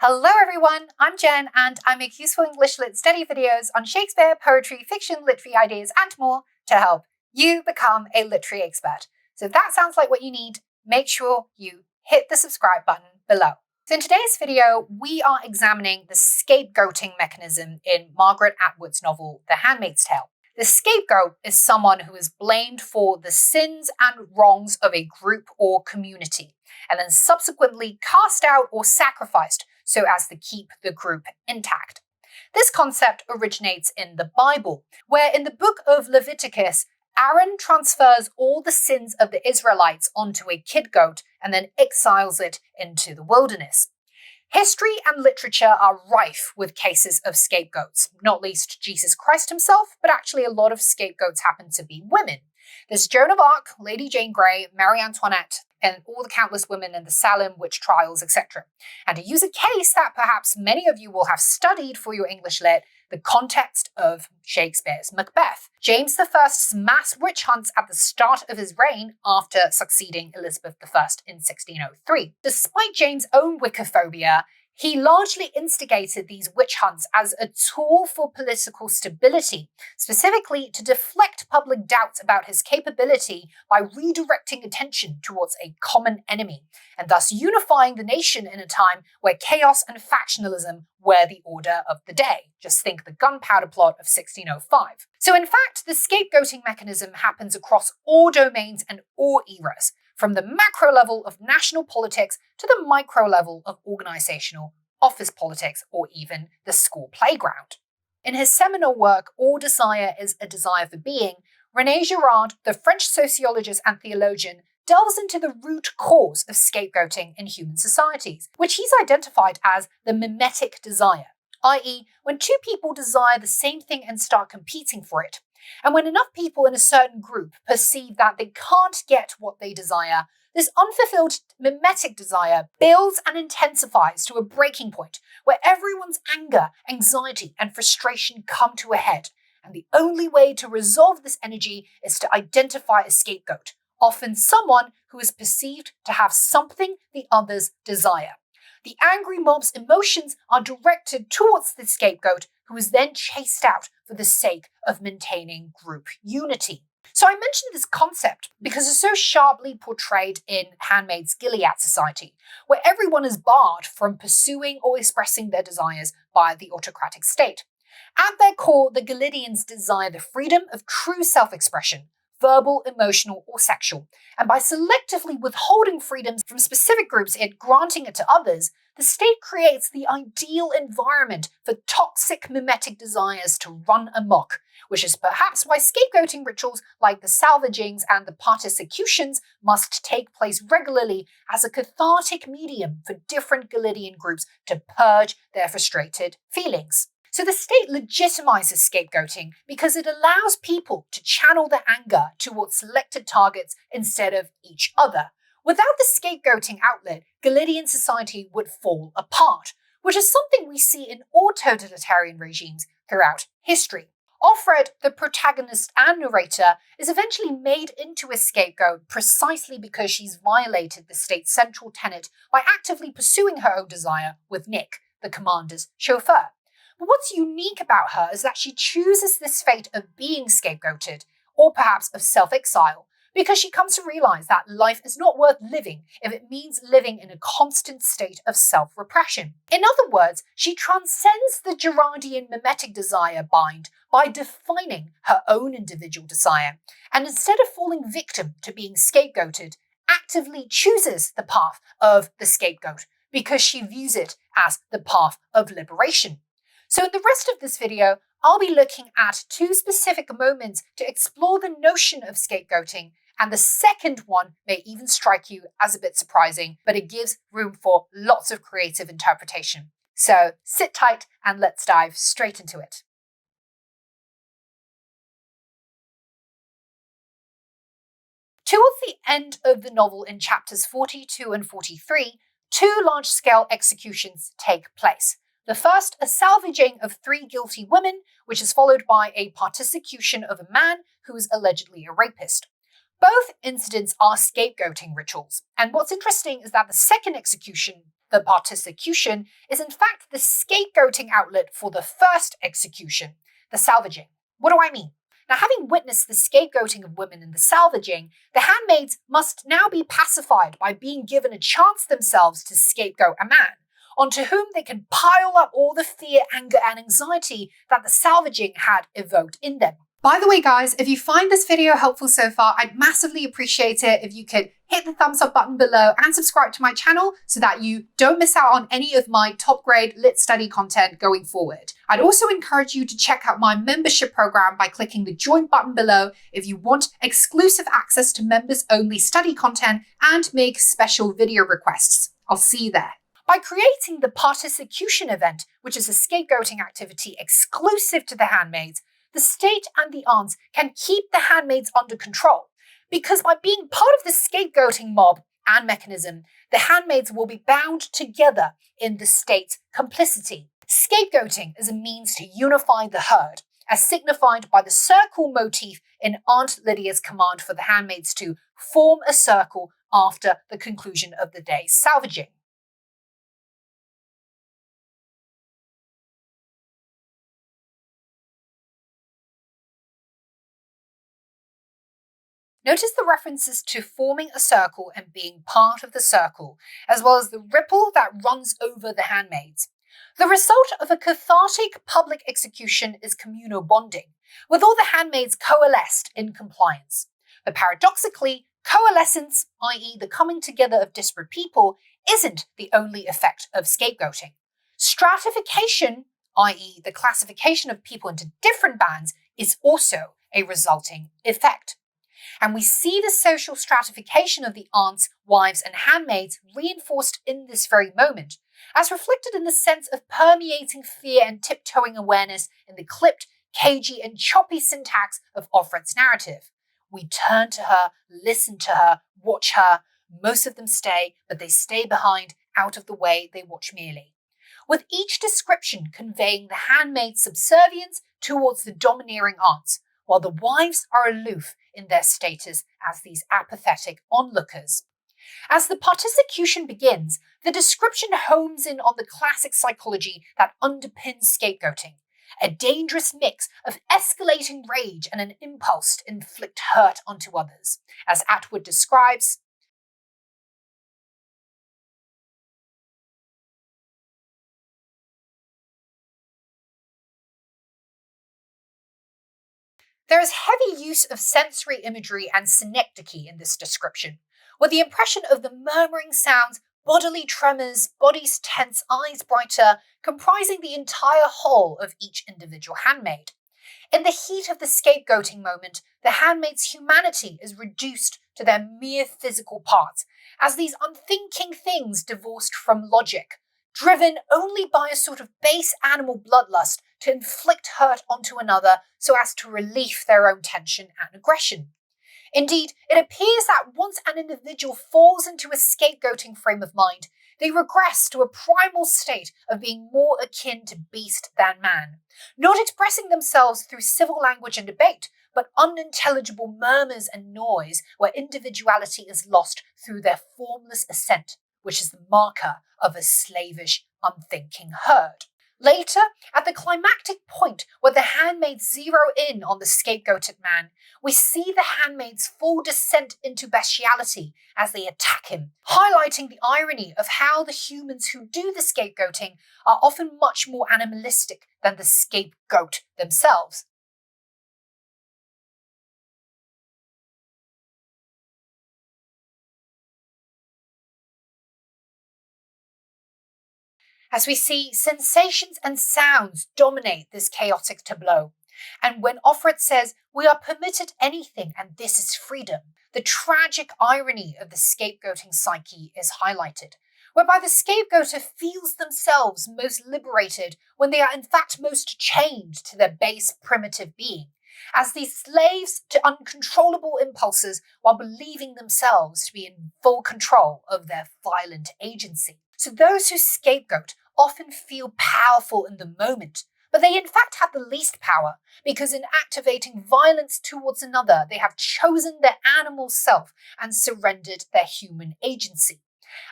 Hello everyone, I'm Jen and I make useful English Lit study videos on Shakespeare, poetry, fiction, literary ideas and more to help you become a literary expert. So if that sounds like what you need, make sure you hit the subscribe button below. So in today's video, we are examining the scapegoating mechanism in Margaret Atwood's novel, The Handmaid's Tale. The scapegoat is someone who is blamed for the sins and wrongs of a group or community, and then subsequently cast out or sacrificed so as to keep the group intact. This concept originates in the Bible, where in the book of Leviticus, Aaron transfers all the sins of the Israelites onto a kid goat and then exiles it into the wilderness. History and literature are rife with cases of scapegoats, not least Jesus Christ himself, but actually a lot of scapegoats happen to be women. There's Joan of Arc, Lady Jane Grey, Marie Antoinette, and all the countless women in the Salem witch trials, etc. And to use a case that perhaps many of you will have studied for your English Lit, the context of Shakespeare's Macbeth. James I's mass witch hunts at the start of his reign after succeeding Elizabeth I in 1603. Despite James' own Wiccaphobia, he largely instigated these witch hunts as a tool for political stability, specifically to deflect public doubts about his capability by redirecting attention towards a common enemy, and thus unifying the nation in a time where chaos and factionalism were the order of the day. Just think the gunpowder plot of 1605. So in fact, the scapegoating mechanism happens across all domains and all eras, from the macro level of national politics to the micro level of organizational office politics or even the school playground. In his seminal work, All Desire is a Desire for Being, Rene Girard, the French sociologist and theologian, delves into the root cause of scapegoating in human societies, which he's identified as the mimetic desire, i.e., when two people desire the same thing and start competing for it. And when enough people in a certain group perceive that they can't get what they desire, this unfulfilled mimetic desire builds and intensifies to a breaking point where everyone's anger, anxiety, and frustration come to a head. And the only way to resolve this energy is to identify a scapegoat, often someone who is perceived to have something the others desire. The angry mob's emotions are directed towards the scapegoat, who is then chased out for the sake of maintaining group unity. So I mentioned this concept because it's so sharply portrayed in Handmaid's Gilead society, where everyone is barred from pursuing or expressing their desires by the autocratic state. At their core, the Gileadians desire the freedom of true self-expression, verbal, emotional, or sexual, and by selectively withholding freedoms from specific groups and granting it to others, the state creates the ideal environment for toxic mimetic desires to run amok, which is perhaps why scapegoating rituals like the salvagings and the particicutions must take place regularly as a cathartic medium for different Gileadian groups to purge their frustrated feelings. So the state legitimizes scapegoating because it allows people to channel their anger towards selected targets instead of each other. Without the scapegoating outlet, Gileadian society would fall apart, which is something we see in all totalitarian regimes throughout history. Offred, the protagonist and narrator, is eventually made into a scapegoat precisely because she's violated the state's central tenet by actively pursuing her own desire with Nick, the commander's chauffeur. But what's unique about her is that she chooses this fate of being scapegoated, or perhaps of self-exile, because she comes to realize that life is not worth living if it means living in a constant state of self-repression. In other words, she transcends the Girardian mimetic desire bind by defining her own individual desire, and instead of falling victim to being scapegoated, actively chooses the path of the scapegoat because she views it as the path of liberation. So in the rest of this video, I'll be looking at two specific moments to explore the notion of scapegoating, and the second one may even strike you as a bit surprising, but it gives room for lots of creative interpretation. So sit tight and let's dive straight into it. Towards the end of the novel in chapters 42 and 43, two large-scale executions take place. The first, a salvaging of 3 guilty women, which is followed by a particicution of a man who is allegedly a rapist. Both incidents are scapegoating rituals, and what's interesting is that the second execution, the Particicution, is in fact the scapegoating outlet for the first execution, the salvaging. What do I mean? Now, having witnessed the scapegoating of women in the salvaging, the handmaids must now be pacified by being given a chance themselves to scapegoat a man, onto whom they can pile up all the fear, anger, and anxiety that the salvaging had evoked in them. By the way, guys, if you find this video helpful so far, I'd massively appreciate it if you could hit the thumbs up button below and subscribe to my channel so that you don't miss out on any of my top grade lit study content going forward. I'd also encourage you to check out my membership program by clicking the join button below if you want exclusive access to members only study content and make special video requests. I'll see you there. By creating the Particicution event, which is a scapegoating activity exclusive to the handmaids, the state and the aunts can keep the handmaids under control, because by being part of the scapegoating mob and mechanism, the handmaids will be bound together in the state complicity. Scapegoating is a means to unify the herd, as signified by the circle motif in Aunt Lydia's command for the handmaids to form a circle after the conclusion of the day's salvaging. Notice the references to forming a circle and being part of the circle, as well as the ripple that runs over the handmaids. The result of a cathartic public execution is communal bonding, with all the handmaids coalesced in compliance. But paradoxically, coalescence, i.e. the coming together of disparate people, isn't the only effect of scapegoating. Stratification, i.e. the classification of people into different bands, is also a resulting effect. And we see the social stratification of the aunts, wives, and handmaids reinforced in this very moment, as reflected in the sense of permeating fear and tiptoeing awareness in the clipped, cagey, and choppy syntax of Offred's narrative. We turn to her, listen to her, watch her. Most of them stay, but they stay behind, out of the way, they watch merely. With each description conveying the handmaid's subservience towards the domineering aunts, while the wives are aloof in their status as these apathetic onlookers. As the Particicution begins, the description homes in on the classic psychology that underpins scapegoating, a dangerous mix of escalating rage and an impulse to inflict hurt onto others. As Atwood describes, there is heavy use of sensory imagery and synecdoche in this description, with the impression of the murmuring sounds, bodily tremors, bodies tense, eyes brighter, comprising the entire whole of each individual handmaid. In the heat of the scapegoating moment, the handmaid's humanity is reduced to their mere physical parts, as these unthinking things divorced from logic, driven only by a sort of base animal bloodlust to inflict hurt onto another so as to relieve their own tension and aggression. Indeed, it appears that once an individual falls into a scapegoating frame of mind, they regress to a primal state of being more akin to beast than man, not expressing themselves through civil language and debate, but unintelligible murmurs and noise where individuality is lost through their formless assent, which is the marker of a slavish, unthinking herd. Later, at the climactic point where the handmaids zero in on the scapegoated man, we see the handmaids' full descent into bestiality as they attack him, highlighting the irony of how the humans who do the scapegoating are often much more animalistic than the scapegoat themselves. As we see, sensations and sounds dominate this chaotic tableau. And when Offred says, "We are permitted anything and this is freedom," the tragic irony of the scapegoating psyche is highlighted, whereby the scapegoater feels themselves most liberated when they are in fact most chained to their base primitive being, as these slaves to uncontrollable impulses while believing themselves to be in full control of their violent agency. So those who scapegoat often feel powerful in the moment, But they in fact had the least power, because in activating violence towards another, they have chosen their animal self and surrendered their human agency.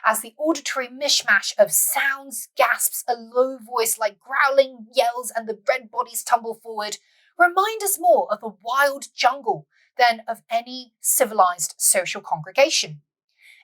As the auditory mishmash of sounds, gasps, a low voice like growling, yells, and the red bodies tumble forward, remind us more of a wild jungle than of any civilized social congregation.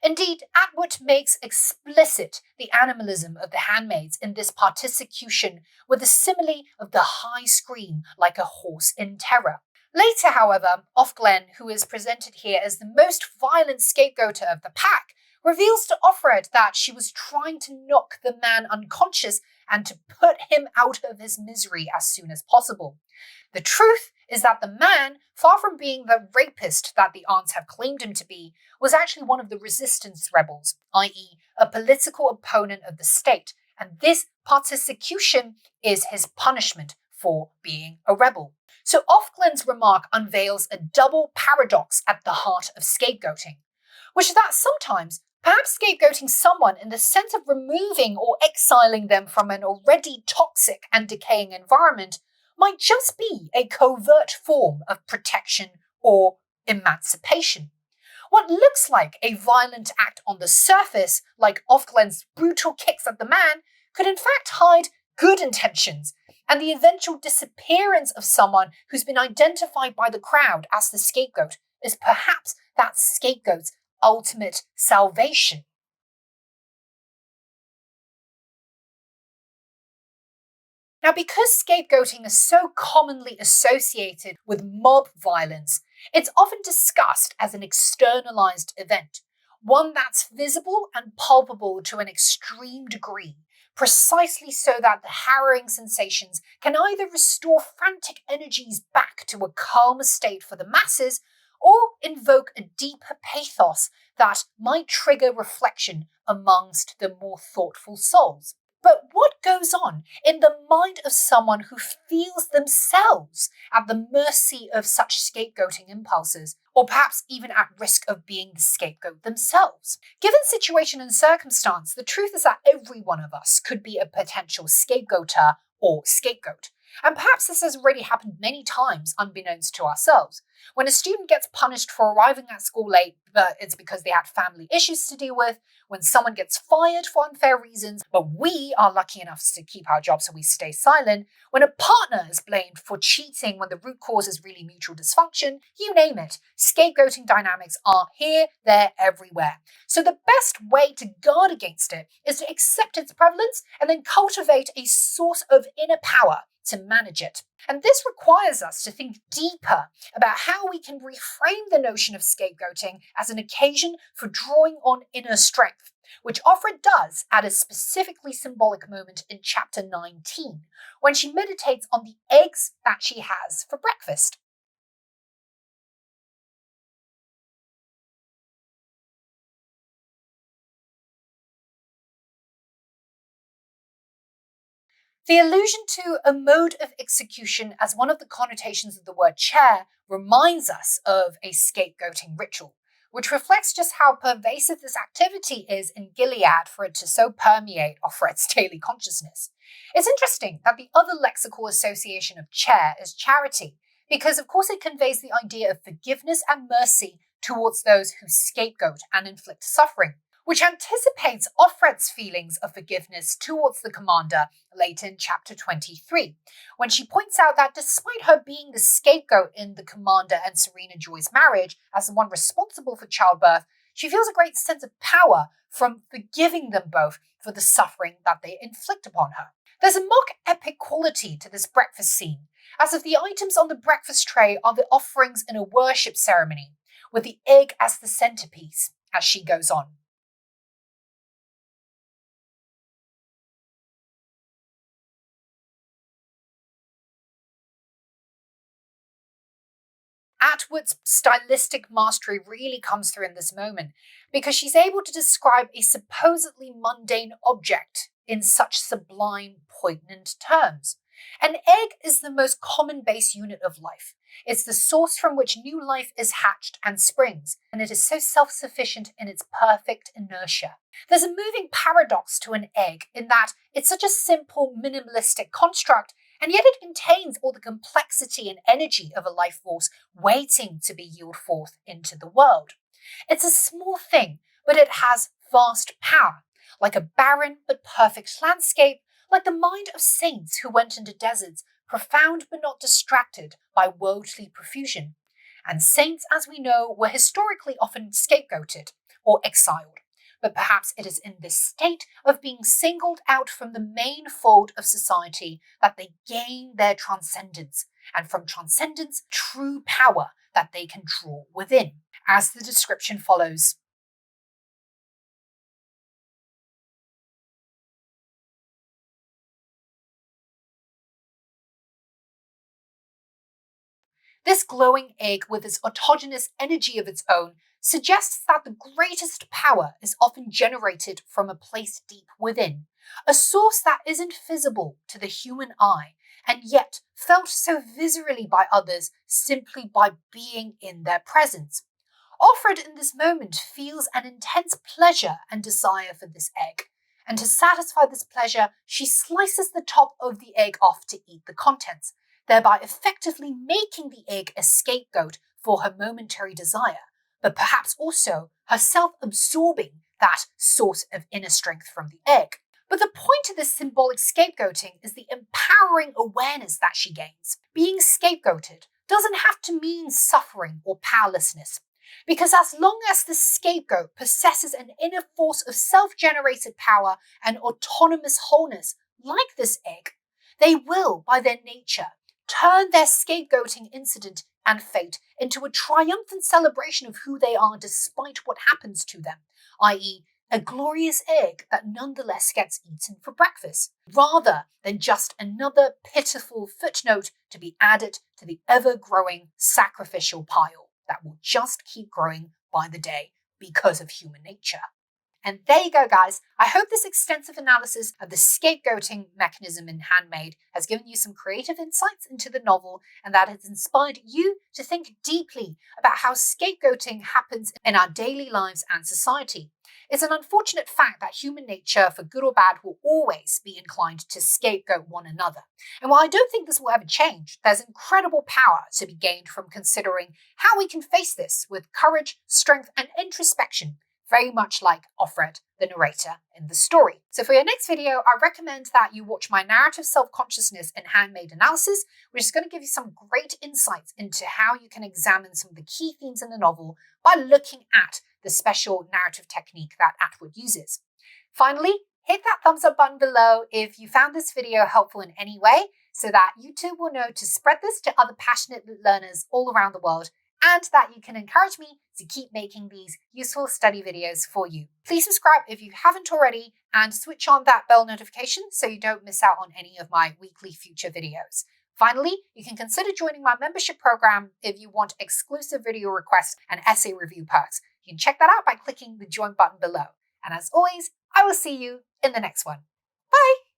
Indeed, Atwood makes explicit the animalism of the handmaids in this Particicution with a simile of the high scream like a horse in terror. Later, however, Offred, who is presented here as the most violent scapegoater of the pack, reveals to Offred that she was trying to knock the man unconscious and to put him out of his misery as soon as possible. The truth is that the man, far from being the rapist that the aunts have claimed him to be, was actually one of the resistance rebels, i.e. a political opponent of the state, and this Particicution is his punishment for being a rebel. So Offred's remark unveils a double paradox at the heart of scapegoating, which is that sometimes, perhaps scapegoating someone in the sense of removing or exiling them from an already toxic and decaying environment might just be a covert form of protection or emancipation. What looks like a violent act on the surface, like Offred's brutal kicks at the man, could in fact hide good intentions and the eventual disappearance of someone who's been identified by the crowd as the scapegoat is perhaps that scapegoat's ultimate salvation. Now, because scapegoating is so commonly associated with mob violence, it's often discussed as an externalized event, one that's visible and palpable to an extreme degree, precisely so that the harrowing sensations can either restore frantic energies back to a calmer state for the masses or invoke a deeper pathos that might trigger reflection amongst the more thoughtful souls. But what goes on in the mind of someone who feels themselves at the mercy of such scapegoating impulses, or perhaps even at risk of being the scapegoat themselves? Given situation and circumstance, the truth is that every one of us could be a potential scapegoater or scapegoat. And perhaps this has already happened many times unbeknownst to ourselves. When a student gets punished for arriving at school late, but it's because they had family issues to deal with, when someone gets fired for unfair reasons, but we are lucky enough to keep our job so we stay silent, when a partner is blamed for cheating when the root cause is really mutual dysfunction, you name it, scapegoating dynamics are here, there, everywhere. So the best way to guard against it is to accept its prevalence and then cultivate a source of inner power to manage it. And this requires us to think deeper about how we can reframe the notion of scapegoating as an occasion for drawing on inner strength, which Offred does at a specifically symbolic moment in chapter 19, when she meditates on the eggs that she has for breakfast. The allusion to a mode of execution as one of the connotations of the word chair reminds us of a scapegoating ritual, which reflects just how pervasive this activity is in Gilead for it to so permeate Offred's daily consciousness. It's interesting that the other lexical association of chair is charity, because of course it conveys the idea of forgiveness and mercy towards those who scapegoat and inflict suffering, which anticipates Offred's feelings of forgiveness towards the commander later in chapter 23, when she points out that despite her being the scapegoat in the commander and Serena Joy's marriage as the one responsible for childbirth, she feels a great sense of power from forgiving them both for the suffering that they inflict upon her. There's a mock epic quality to this breakfast scene, as if the items on the breakfast tray are the offerings in a worship ceremony, with the egg as the centerpiece, as she goes on. Atwood's stylistic mastery really comes through in this moment, because she's able to describe a supposedly mundane object in such sublime, poignant terms. An egg is the most common base unit of life. It's the source from which new life is hatched and springs, and it is so self-sufficient in its perfect inertia. There's a moving paradox to an egg in that it's such a simple, minimalistic construct, and yet it contains all the complexity and energy of a life force waiting to be yielded forth into the world. It's a small thing, but it has vast power, like a barren but perfect landscape, like the mind of saints who went into deserts, profound but not distracted by worldly profusion. And saints, as we know, were historically often scapegoated or exiled. But perhaps it is in this state of being singled out from the main fold of society that they gain their transcendence, and from transcendence, true power that they can draw within. As the description follows. This glowing egg with its autogenous energy of its own suggests that the greatest power is often generated from a place deep within, a source that isn't visible to the human eye, and yet felt so viscerally by others simply by being in their presence. Offred in this moment feels an intense pleasure and desire for this egg, and to satisfy this pleasure, she slices the top of the egg off to eat the contents, thereby effectively making the egg a scapegoat for her momentary desire, but perhaps also herself absorbing that source of inner strength from the egg. But the point of this symbolic scapegoating is the empowering awareness that she gains. Being scapegoated doesn't have to mean suffering or powerlessness, because as long as the scapegoat possesses an inner force of self-generated power and autonomous wholeness like this egg, they will, by their nature, turn their scapegoating incident and fate into a triumphant celebration of who they are despite what happens to them, i.e., a glorious egg that nonetheless gets eaten for breakfast, rather than just another pitiful footnote to be added to the ever-growing sacrificial pile that will just keep growing by the day because of human nature. And there you go, guys. I hope this extensive analysis of the scapegoating mechanism in Handmaid has given you some creative insights into the novel, and that has inspired you to think deeply about how scapegoating happens in our daily lives and society. It's an unfortunate fact that human nature, for good or bad, will always be inclined to scapegoat one another. And while I don't think this will ever change, there's incredible power to be gained from considering how we can face this with courage, strength, and introspection, very much like Offred, the narrator in the story. So for your next video, I recommend that you watch my narrative self-consciousness and Handmaid analysis, which is going to give you some great insights into how you can examine some of the key themes in the novel by looking at the special narrative technique that Atwood uses. Finally, hit that thumbs up button below if you found this video helpful in any way, so that YouTube will know to spread this to other passionate learners all around the world, and that you can encourage me to keep making these useful study videos for you. Please subscribe if you haven't already, and switch on that bell notification so you don't miss out on any of my weekly future videos. Finally, you can consider joining my membership program if you want exclusive video requests and essay review perks. You can check that out by clicking the join button below. And as always, I will see you in the next one. Bye!